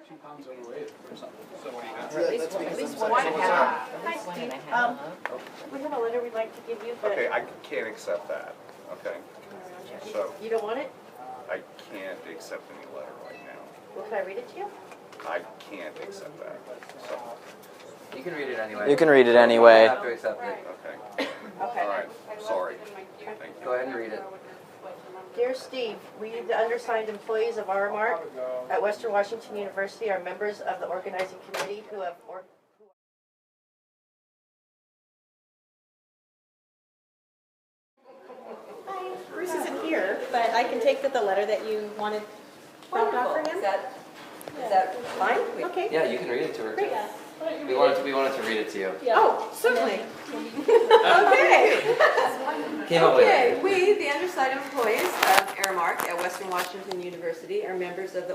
2 pounds overweight or something. So what do you got? At least one and a half. Hi, Steve. We have a letter we'd like to give you, but... Okay, I can't accept that, okay? So, You don't want it? I can't accept any letter right now. Well, can I read it to you? I can't accept that, so, You can read it anyway. You can read it You anyway. don't have to accept it. okay. Okay. All right, sorry. Thank you. Go ahead and read it. Dear Steve, we, the undersigned employees of Aramark at Western Washington University, are members of the organizing committee who have... Hi, Bruce isn't here, but I can take the letter that you wanted dropped off for him. Is that fine? Okay. Yeah, you can read it to her too. Great. We wanted to read it to you. Oh, certainly. Okay. Came up with Okay, it. we, the undersigned employees of Aramark at Western Washington University, are members of the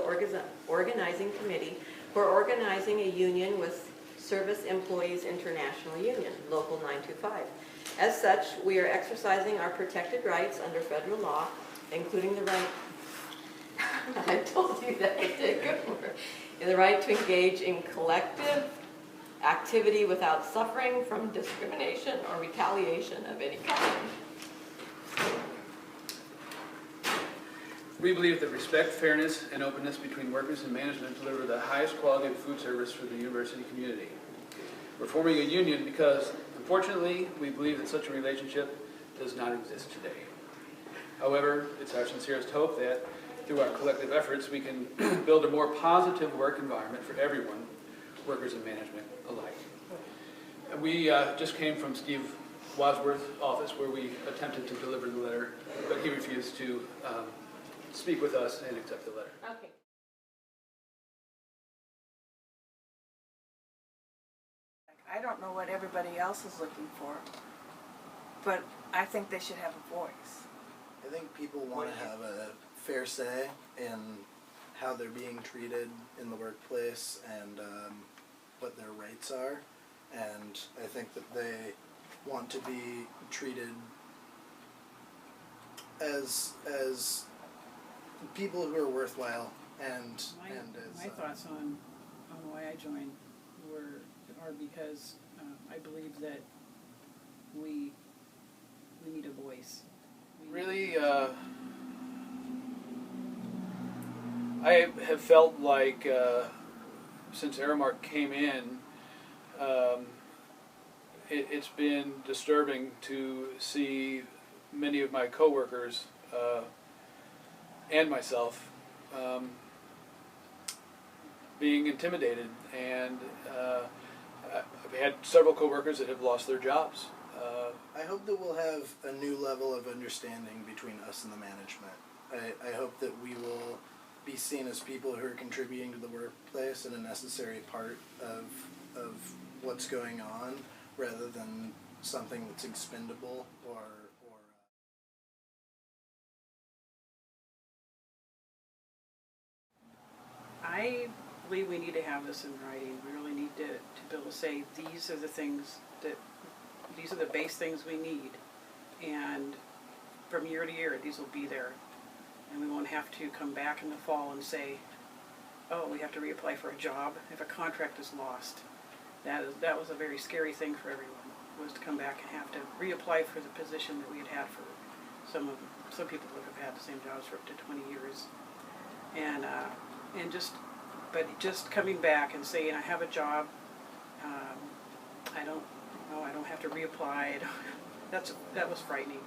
organizing committee for organizing a union with Service Employees International Union, Local 925. As such, we are exercising our protected rights under federal law, including the right, I told you that would take over, the right to engage in collective activity without suffering from discrimination or retaliation of any kind. We believe that respect, fairness, and openness between workers and management deliver the highest quality of food service for the university community. We're forming a union because, unfortunately, we believe that such a relationship does not exist today. However, it's our sincerest hope that through our collective efforts, we can build a more positive work environment for everyone, workers and management alike. And we just came from Steve Wadsworth's office where we attempted to deliver the letter, but he refused to speak with us and accept the letter. Okay. I don't know what everybody else is looking for, but I think they should have a voice. I think people want to have a fair say in how they're being treated in the workplace and what their rights are, and I think that they want to be treated as people who are worthwhile and my thoughts on why I joined are because I believe that we need a voice. Really, I have felt like since Aramark came in, it's been disturbing to see many of my coworkers and myself being intimidated, and I've had several coworkers that have lost their jobs. I hope that we'll have a new level of understanding between us and the management. I hope that we will be seen as people who are contributing to the workplace and a necessary part of what's going on, rather than something that's expendable or I believe we need to have this in writing. We really need to be able to say these are the things these are the base things we need, and from year to year these will be there, and we won't have to come back in the fall and say, oh, we have to reapply for a job if a contract is lost. That was a very scary thing for everyone, was to come back and have to reapply for the position that we had for some people who have had the same jobs for up to 20 years, but just coming back and saying I have a job, I don't have to reapply. That was frightening.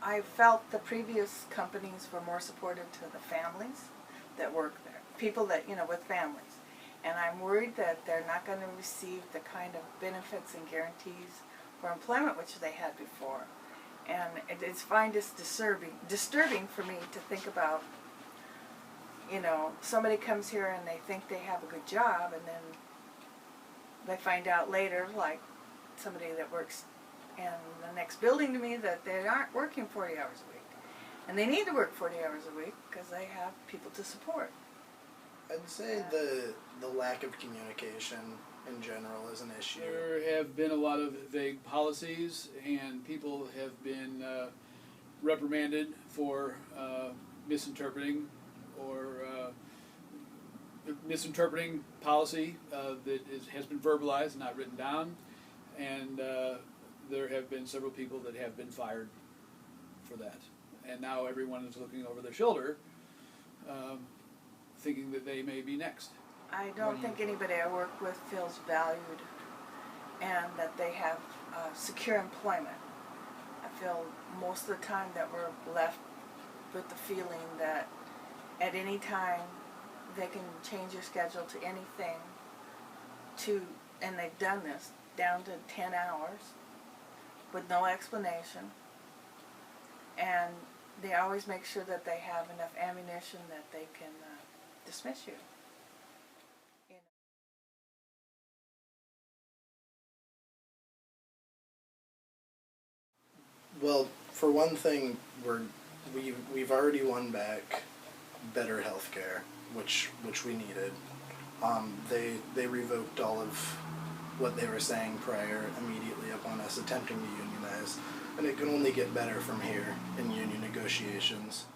I felt the previous companies were more supportive to the families that work there, people that, with families. And I'm worried that they're not going to receive the kind of benefits and guarantees for employment which they had before. And it's disturbing for me to think about, somebody comes here and they think they have a good job, and then they find out later, like somebody that works in the next building to me, that they aren't working 40 hours a week. And they need to work 40 hours a week because they have people to support. I'd say the lack of communication in general is an issue. There have been a lot of vague policies, and people have been reprimanded for misinterpreting or misinterpreting policy has been verbalized, not written down, and there have been several people that have been fired for that. And now everyone is looking over their shoulder, thinking that they may be next. I don't think anybody I work with feels valued and that they have secure employment. I feel most of the time that we're left with the feeling that at any time they can change your schedule to anything and they've done this, down to 10 hours with no explanation. And they always make sure that they have enough ammunition that they can dismiss you. Well, for one thing, we've already won back better health care, which we needed. They revoked all of what they were saying prior immediately upon us attempting to unionize, and it can only get better from here in union negotiations.